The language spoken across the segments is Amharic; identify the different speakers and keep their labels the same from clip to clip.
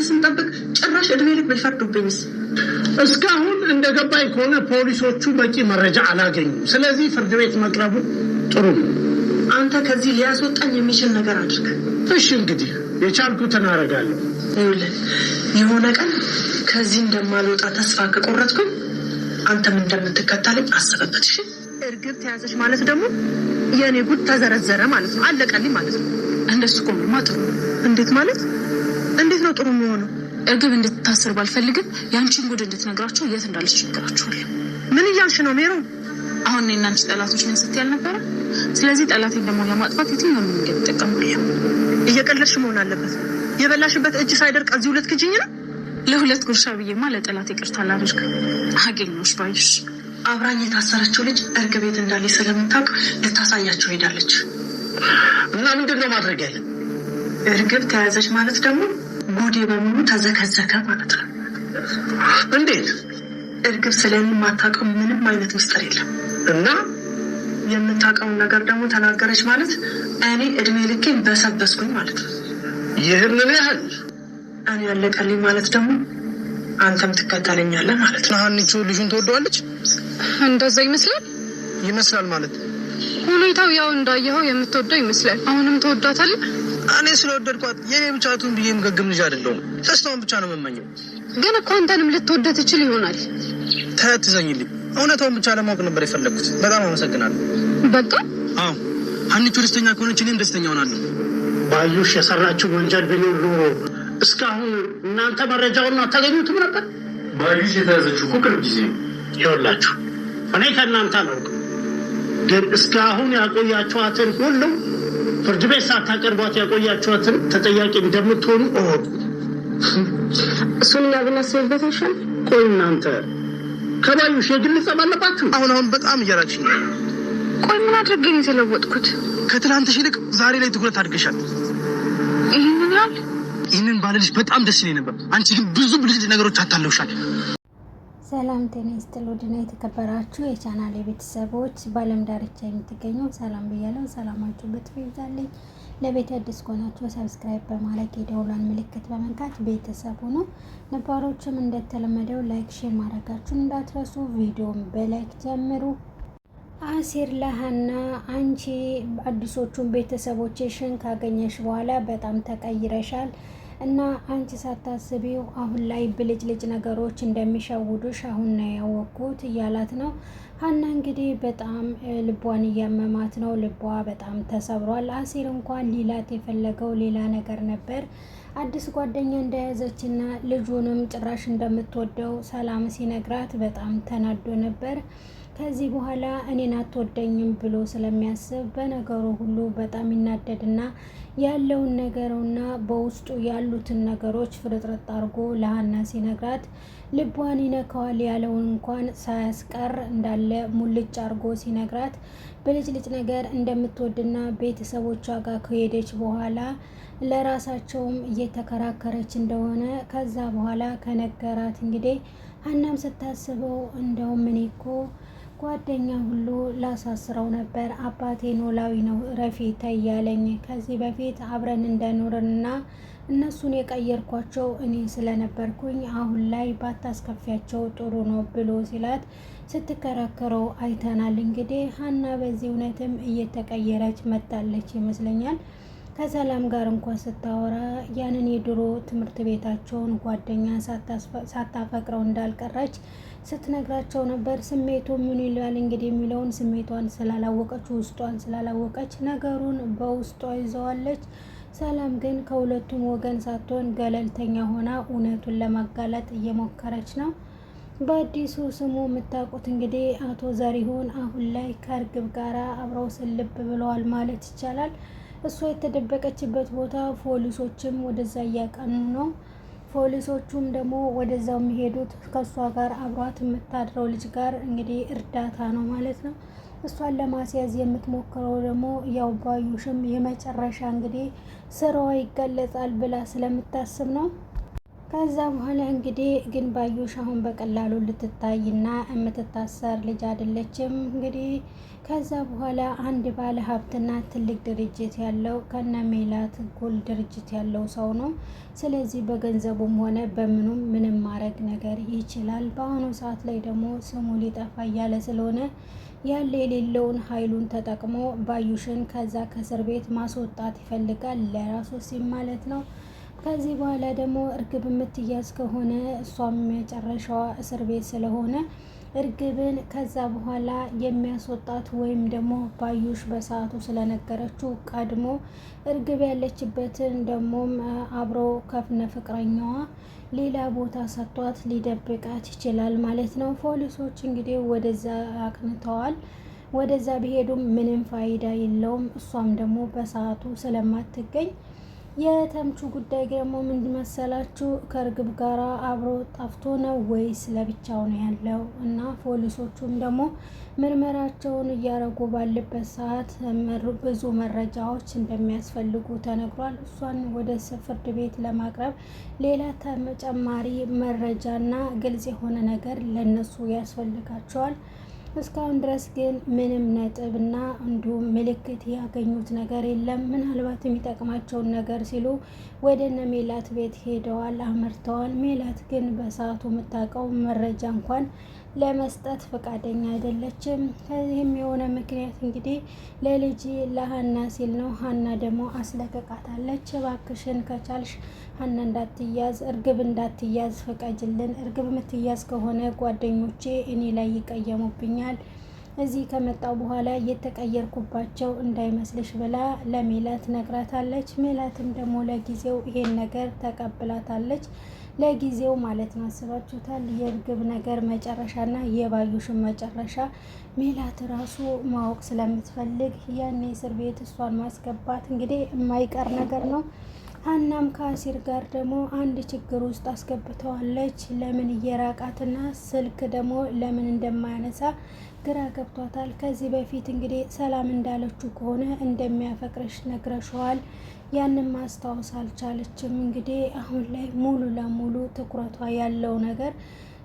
Speaker 1: ስንጠብቅ ጭራሽ እድሜ ልክ ቢፈርዱብኝስ?
Speaker 2: እስካሁን እንደገባኝ ከሆነ ፖሊሶቹ በቂ መረጃ አላገኙም። ስለዚህ ፍርድ ቤት መቅረቡ ጥሩ ነው።
Speaker 1: አንተ ከዚህ ሊያስወጣኝ የሚችል ነገር አድርግ።
Speaker 2: እሺ እንግዲህ የቻልኩትን አደርጋለሁ።
Speaker 1: ይኸውልህ የሆነ ቀን ከዚህ እንደማልወጣ ተስፋ ከቆረጥኩኝ አንተም እንደምትከተለኝ አስበበት። እሺ እርግብ ተያዘች ማለት ደግሞ የኔ ጉድ ተዘረዘረ ማለት ነው። አለቀልኝ ማለት ነው።
Speaker 3: እንደሱ ቆምማ ጥሩ።
Speaker 1: እንዴት ማለት? እንዴት ነው ጥሩ የሚሆነው?
Speaker 3: እርግብ እንድትታስር ባልፈልግም ያንቺን ጉድ እንድትነግራቸው የት እንዳለች ይነግራቸዋለሁ።
Speaker 1: ምን እያልሽ ነው ሜሮን?
Speaker 3: አሁን እኔና አንቺ ጠላቶች ነን ስትይ አልነበረ? ስለዚህ ጠላቴን ደግሞ ለማጥፋት የትኛውን መንገድ እጠቀማለሁ?
Speaker 1: እየቀለድሽ መሆን አለበት። የበላሽበት እጅ ሳይደርቅ እዚህ ሁለት ክጅኝ ነው።
Speaker 3: ለሁለት ጉርሻ ብዬማ ለጠላት ይቅርታ ላደርግ አገኘሁሽ ባይሽ።
Speaker 1: አብራኝ የታሰረችው ልጅ እርግብ ቤት እንዳለች ስለምታውቅ ልታሳያቸው ሄዳለች።
Speaker 2: እና ምንድን ነው ማድረግ ያለ?
Speaker 1: እርግብ ተያዘች ማለት ደግሞ ጉዴ በሙሉ ተዘከዘከ ማለት ነው።
Speaker 2: እንዴት?
Speaker 1: እርግብ ስለኔ የማታውቀው ምንም አይነት ምስጢር የለም
Speaker 2: እና
Speaker 1: የምታውቀውን ነገር ደግሞ ተናገረች ማለት እኔ እድሜ ልኬን በሰበስኩኝ ማለት ነው።
Speaker 2: ይህንን ያህል
Speaker 1: እኔ ያለቀልኝ ማለት ደግሞ አንተም ትከተለኛለህ ማለት ነው።
Speaker 4: ሀኒቾ ልጁን ትወደዋለች?
Speaker 3: እንደዛ
Speaker 4: ይመስላል ማለት
Speaker 3: ሁኔታው ያው እንዳየኸው የምትወደው ይመስላል። አሁንም ትወዳታለህ?
Speaker 4: እኔ ስለወደድኳት የኔ ብቻ ትሁን ብዬ የምገግም ልጅ አይደለሁም። ደስታውን ብቻ ነው የምመኘው።
Speaker 3: ግን እኮ አንተንም ልትወደ ትችል ይሆናል።
Speaker 4: ትዘኝልኝ። እውነታውን ብቻ ለማወቅ ነበር የፈለግኩት። በጣም አመሰግናለሁ።
Speaker 3: በቃ
Speaker 4: አዎ፣ ሀኒቾ ደስተኛ ከሆነች እኔም ደስተኛ ሆናለሁ።
Speaker 2: ባዩሽ የሰራችው ወንጀል ቢኖር ኖሮ እስካሁን እናንተ መረጃውን አታገኙትም ነበር።
Speaker 5: ባዩሽ የተያዘችው እኮ ቅርብ ጊዜ ነው።
Speaker 2: ይኸውላችሁ እኔ ከእናንተ አላውቅም፣ ግን እስካሁን ያቆያችኋትን ሁሉ ፍርድ ቤት ሳታቀርቧት ያቆያችኋትን ተጠያቂ እንደምትሆኑ እወቁ።
Speaker 3: እሱን እኛ ብናስብበት ይሻል።
Speaker 2: ቆይ እናንተ ከባዩሽ የግል ጸብ አለባችሁ?
Speaker 4: አሁን በጣም እያራችኝ።
Speaker 3: ቆይ ምን አድርገኝ የተለወጥኩት?
Speaker 4: ከትላንትሽ ይልቅ ዛሬ ላይ ትኩረት አድርገሻል። ይህንን ባለልሽ በጣም ደስ ይለኝ ነበር። አንቺ ግን ብዙ ብልጭ ነገሮች አታለውሻል።
Speaker 6: ሰላም ጤና ይስጥልኝ። ውድና የተከበራችሁ የቻናሌ ቤተሰቦች በዓለም ዳርቻ የምትገኙ ሰላም ብያለሁ። ሰላማችሁ በትይዛለኝ። ለቤት አዲስ ከሆናችሁ ሰብስክራይብ በማድረግ የደወሏን ምልክት በመንካት ቤተሰብ ሁኑ። ነባሮችም እንደተለመደው ላይክ፣ ሼር ማድረጋችሁን እንዳትረሱ። ቪዲዮን በላይክ ጀምሩ። አሲር ለሀና አንቺ አዲሶቹን ቤተሰቦችሽን ካገኘሽ በኋላ በጣም ተቀይረሻል እና አንቺ ሳታስቢው አሁን ላይ ብልጭልጭ ነገሮች እንደሚሸውዱሽ አሁን ነው ያወቅኩት እያላት ነው። ሀና እንግዲህ በጣም ልቧን እያመማት ነው። ልቧ በጣም ተሰብሯል። አሲር እንኳን ሊላት የፈለገው ሌላ ነገር ነበር። አዲስ ጓደኛ እንደያዘችና ልጁንም ጭራሽ እንደምትወደው ሰላም ሲነግራት በጣም ተናዶ ነበር። ከዚህ በኋላ እኔን አትወደኝም ብሎ ስለሚያስብ በነገሩ ሁሉ በጣም ይናደድና ያለውን ነገርና በውስጡ ያሉትን ነገሮች ፍርጥርጥ አድርጎ ለሀና ሲነግራት ልቧን ይነካዋል ያለውን እንኳን ሳያስቀር እንዳለ ሙልጭ አድርጎ ሲነግራት ብልጭልጭ ነገር እንደምትወድና ቤተሰቦቿ ጋር ከሄደች በኋላ ለራሳቸውም እየተከራከረች እንደሆነ ከዛ በኋላ ከነገራት እንግዲህ ሀናም ስታስበው እንደውም እኔ እኮ ጓደኛ ሁሉ ላሳስረው ነበር። አባቴ ኖላዊ ነው ረፊ ተያለኝ። ከዚህ በፊት አብረን እንደኖርንና እነሱን የቀየርኳቸው እኔ ስለነበርኩኝ አሁን ላይ ባታስከፊያቸው ጥሩ ነው ብሎ ሲላት ስትከራከረው አይተናል። እንግዲህ ሀና በዚህ እውነትም እየተቀየረች መጣለች ይመስለኛል። ከሰላም ጋር እንኳን ስታወራ ያንን የድሮ ትምህርት ቤታቸውን ጓደኛ ሳታፈቅረው እንዳልቀረች ስትነግራቸው ነበር። ስሜቱ ምን ይላል እንግዲህ የሚለውን ስሜቷን ስላላወቀች ውስጧን ስላላወቀች ነገሩን በውስጧ ይዘዋለች። ሰላም ግን ከሁለቱም ወገን ሳትሆን ገለልተኛ ሆና እውነቱን ለማጋለጥ እየሞከረች ነው። በአዲሱ ስሙ የምታውቁት እንግዲህ አቶ ዘሪሁን አሁን ላይ ከእርግብ ጋር አብረው ስልብ ብለዋል ማለት ይቻላል። እሷ የተደበቀችበት ቦታ ፖሊሶችም ወደዛ እያቀኑ ነው። ፖሊሶቹም ደግሞ ወደዛው የሚሄዱት ከእሷ ጋር አብሯት የምታድረው ልጅ ጋር እንግዲህ እርዳታ ነው ማለት ነው። እሷን ለማስያዝ የምትሞክረው ደግሞ ያው ባዩሽም የመጨረሻ እንግዲህ ስራዋ ይገለጻል ብላ ስለምታስብ ነው። ከዛ በኋላ እንግዲህ ግን ባዩሽ አሁን በቀላሉ ልትታይና የምትታሰር ልጅ አይደለችም። እንግዲህ ከዛ በኋላ አንድ ባለ ሀብትና ትልቅ ድርጅት ያለው ከነ ሜላት እኩል ድርጅት ያለው ሰው ነው። ስለዚህ በገንዘቡም ሆነ በምኑም ምንም ማድረግ ነገር ይችላል። በአሁኑ ሰዓት ላይ ደግሞ ስሙ ሊጠፋ እያለ ስለሆነ ያለ የሌለውን ኃይሉን ተጠቅሞ ባዩሽን ከዛ ከእስር ቤት ማስወጣት ይፈልጋል፣ ለራሱ ሲል ማለት ነው። ከዚህ በኋላ ደግሞ እርግብ የምትያዝ ከሆነ እሷም መጨረሻዋ እስር ቤት ስለሆነ እርግብን ከዛ በኋላ የሚያስወጣት ወይም ደግሞ ባዩሽ በሰዓቱ ስለነገረችው ቀድሞ እርግብ ያለችበትን ደግሞም አብሮ ከፍነ ፍቅረኛዋ ሌላ ቦታ ሰጥቷት ሊደብቃት ይችላል ማለት ነው። ፖሊሶች እንግዲህ ወደዛ አቅንተዋል። ወደዛ ቢሄዱም ምንም ፋይዳ የለውም። እሷም ደግሞ በሰዓቱ ስለማትገኝ የተምቹ ጉዳይ ደግሞ ምንድን መሰላችሁ? ከእርግብ ጋራ አብሮ ጠፍቶ ነው ወይስ ለብቻው ነው ያለው? እና ፖሊሶቹም ደግሞ ምርመራቸውን እያረጉ ባለበት ሰዓት ብዙ መረጃዎች እንደሚያስፈልጉ ተነግሯል። እሷን ወደ ፍርድ ቤት ለማቅረብ ሌላ ተጨማሪ መረጃና ግልጽ የሆነ ነገር ለነሱ ያስፈልጋቸዋል። እስካሁን ድረስ ግን ምንም ነጥብና እንዲሁም ምልክት ያገኙት ነገር የለም። ምናልባት የሚጠቅማቸውን ነገር ሲሉ ወደ እነ ሜላት ቤት ሄደዋል፣ አምርተዋል። ሜላት ግን በሰዓቱ የምታውቀው መረጃ እንኳን ለመስጠት ፈቃደኛ አይደለችም። ከዚህም የሆነ ምክንያት እንግዲህ ለልጅ ለሀና ሲል ነው። ሀና ደግሞ አስለቅቃታለች። እባክሽን ከቻልሽ ሀና እንዳትያዝ፣ እርግብ እንዳትያዝ ፍቀጅልን። እርግብ የምትያዝ ከሆነ ጓደኞቼ እኔ ላይ ይቀየሙብኛል፣ እዚህ ከመጣው በኋላ እየተቀየርኩባቸው እንዳይመስልሽ ብላ ለሜላት ነግራታለች። ሜላትም ደግሞ ለጊዜው ይሄን ነገር ተቀብላታለች። ለጊዜው ማለት ነው። አስባችሁታል? የእርግብ ነገር መጨረሻና የባዩሽን መጨረሻ ሜላት ራሱ ማወቅ ስለምትፈልግ ያኔ እስር ቤት እሷን ማስገባት እንግዲህ የማይቀር ነገር ነው። ሀናም ከአሲር ጋር ደግሞ አንድ ችግር ውስጥ አስገብተዋለች። ለምን እየራቃትና ስልክ ደግሞ ለምን እንደማያነሳ ግራ ገብቷታል። ከዚህ በፊት እንግዲህ ሰላም እንዳለችው ከሆነ እንደሚያፈቅርሽ ነግረሸዋል። ያንን ማስታወስ አልቻለችም። እንግዲህ አሁን ላይ ሙሉ ለሙሉ ትኩረቷ ያለው ነገር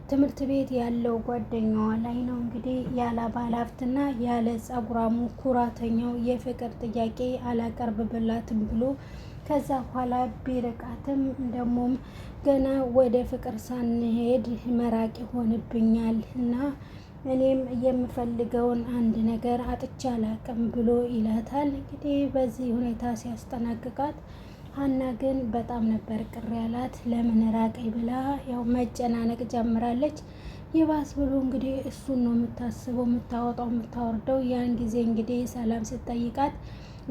Speaker 6: ትምህርት ቤት ያለው ጓደኛዋ ላይ ነው። እንግዲህ ያለ ባለሀብትና ያለ ጸጉራሙ ኩራተኛው የፍቅር ጥያቄ አላቀርብብላትም ብሎ ከዛ በኋላ ቢርቃትም ደግሞም ገና ወደ ፍቅር ሳንሄድ መራቅ ይሆንብኛል እና እኔም የምፈልገውን አንድ ነገር አጥቻ አላቅም ብሎ ይላታል። እንግዲህ በዚህ ሁኔታ ሲያስጠናቅቃት ሀና ግን በጣም ነበር ቅር ያላት። ለምን ራቀኝ ብላ ያው መጨናነቅ ጀምራለች። ይባስ ብሎ እንግዲህ እሱን ነው የምታስበው፣ የምታወጣው፣ የምታወርደው። ያን ጊዜ እንግዲህ ሰላም ስትጠይቃት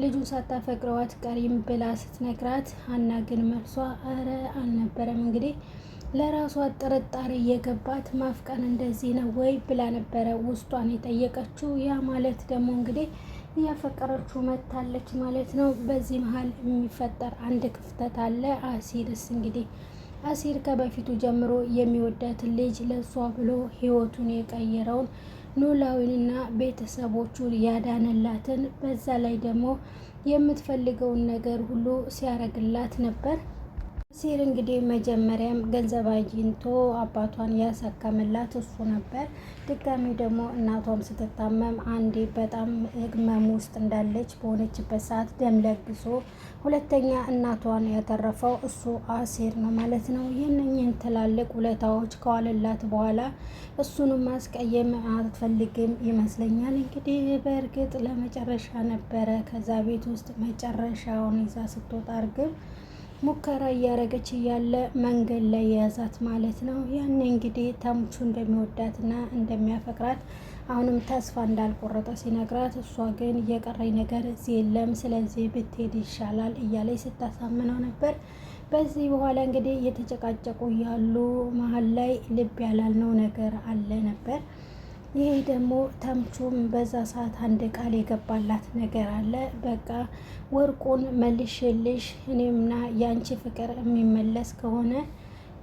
Speaker 6: ልጁን ሳታፈቅረዋት ቀሪም ብላ ስትነግራት ሀና ግን መልሷ አረ አልነበረም እንግዲህ ለራሷ ጥርጣሬ የገባት ማፍቀር እንደዚህ ነው ወይ ብላ ነበረ ውስጧን የጠየቀችው። ያ ማለት ደግሞ እንግዲህ እያፈቀረችው መታለች ማለት ነው። በዚህ መሀል የሚፈጠር አንድ ክፍተት አለ። አሲርስ እንግዲህ አሲር ከበፊቱ ጀምሮ የሚወዳትን ልጅ ለሷ ብሎ ህይወቱን የቀየረውን ኖላዊንና ቤተሰቦቹን ያዳነላትን በዛ ላይ ደግሞ የምትፈልገውን ነገር ሁሉ ሲያረግላት ነበር። አሲር እንግዲህ መጀመሪያም ገንዘብ አግኝቶ አባቷን ያሳከመላት እሱ ነበር። ድጋሚ ደግሞ እናቷም ስትታመም አንዴ በጣም ህመም ውስጥ እንዳለች በሆነችበት ሰዓት ደም ለግሶ ሁለተኛ እናቷን ያተረፈው እሱ አሲር ነው ማለት ነው። ይህንን ትላልቅ ውለታዎች ከዋለላት በኋላ እሱንም ማስቀየም አትፈልግም ይመስለኛል። እንግዲህ በእርግጥ ለመጨረሻ ነበረ ከዛ ቤት ውስጥ መጨረሻውን ይዛ ስትወጣ እርግብ ሙከራ እያረገች እያለ መንገድ ላይ የያዛት ማለት ነው። ያኔ እንግዲህ ተምቹ እንደሚወዳትና እንደሚያፈቅራት አሁንም ተስፋ እንዳልቆረጠ ሲነግራት፣ እሷ ግን የቀረኝ ነገር እዚህ የለም፣ ስለዚህ ብትሄድ ይሻላል እያለች ስታሳምነው ነበር። በዚህ በኋላ እንግዲህ እየተጨቃጨቁ ያሉ መሀል ላይ ልብ ያላልነው ነገር አለ ነበር። ይሄ ደግሞ ተምቹም በዛ ሰዓት አንድ ቃል የገባላት ነገር አለ። በቃ ወርቁን መልሽልሽ፣ እኔምና ያንቺ ፍቅር የሚመለስ ከሆነ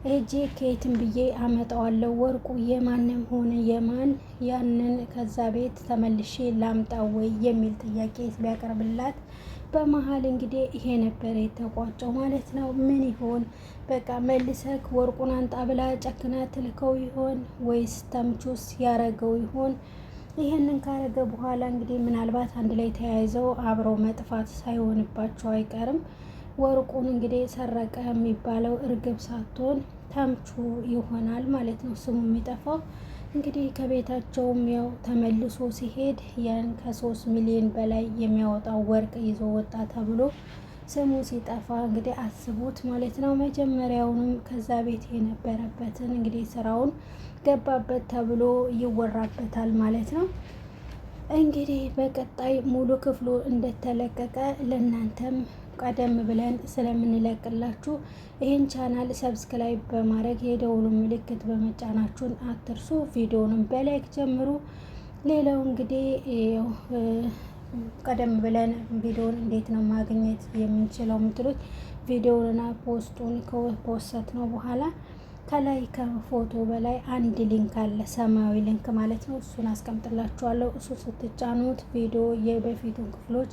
Speaker 6: እጄ ከየትም ብዬ አመጣዋለሁ። ወርቁ የማንም ሆነ የማን ያንን ከዛ ቤት ተመልሼ ላምጣ ወይ የሚል ጥያቄ ቢያቀርብላት በመሀል እንግዲህ ይሄ ነበር የተቋጨው ማለት ነው። ምን ይሆን በቃ መልሰክ ወርቁን አንጣ ብላ ጨክና ትልከው ይሆን ወይስ ተምቹስ ያረገው ይሆን? ይሄንን ካረገ በኋላ እንግዲህ ምናልባት አንድ ላይ ተያይዘው አብረው መጥፋት ሳይሆንባቸው አይቀርም። ወርቁን እንግዲህ ሰረቀ የሚባለው እርግብ ሳትሆን ተምቹ ይሆናል ማለት ነው ስሙ የሚጠፋው። እንግዲህ ከቤታቸውም ያው ተመልሶ ሲሄድ ያን ከ3 ሚሊዮን በላይ የሚያወጣው ወርቅ ይዞ ወጣ ተብሎ ስሙ ሲጠፋ እንግዲህ አስቡት ማለት ነው። መጀመሪያውንም ከዛ ቤት የነበረበትን እንግዲህ ስራውን ገባበት ተብሎ ይወራበታል ማለት ነው። እንግዲህ በቀጣይ ሙሉ ክፍሉ እንደተለቀቀ ለእናንተም ቀደም ብለን ስለምንለቅላችሁ ይህን ቻናል ሰብስክራይብ በማድረግ የደውሉን ምልክት በመጫናችሁን አትርሱ። ቪዲዮንም በላይክ ጀምሩ። ሌላው እንግዲህ ቀደም ብለን ቪዲዮን እንዴት ነው ማግኘት የምንችለው የምትሉት ቪዲዮውንና ፖስቱን ከፖስት ነው በኋላ ከላይ ከፎቶ በላይ አንድ ሊንክ አለ፣ ሰማያዊ ሊንክ ማለት ነው። እሱን አስቀምጥላችኋለሁ። እሱ ስትጫኑት ቪዲዮ የበፊቱን ክፍሎች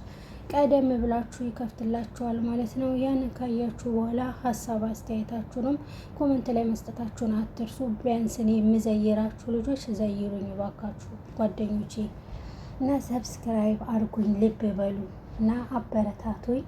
Speaker 6: ቀደም ብላችሁ ይከፍትላችኋል ማለት ነው። ያን ካያችሁ በኋላ ሀሳብ አስተያየታችሁንም ኮመንት ላይ መስጠታችሁን አትርሱ። ቢያንስ እኔ የምዘይራችሁ ልጆች ዘይሩኝ ባካችሁ ጓደኞቼ እና ሰብስክራይብ አድርጉኝ፣ ልብ በሉ እና አበረታቱኝ።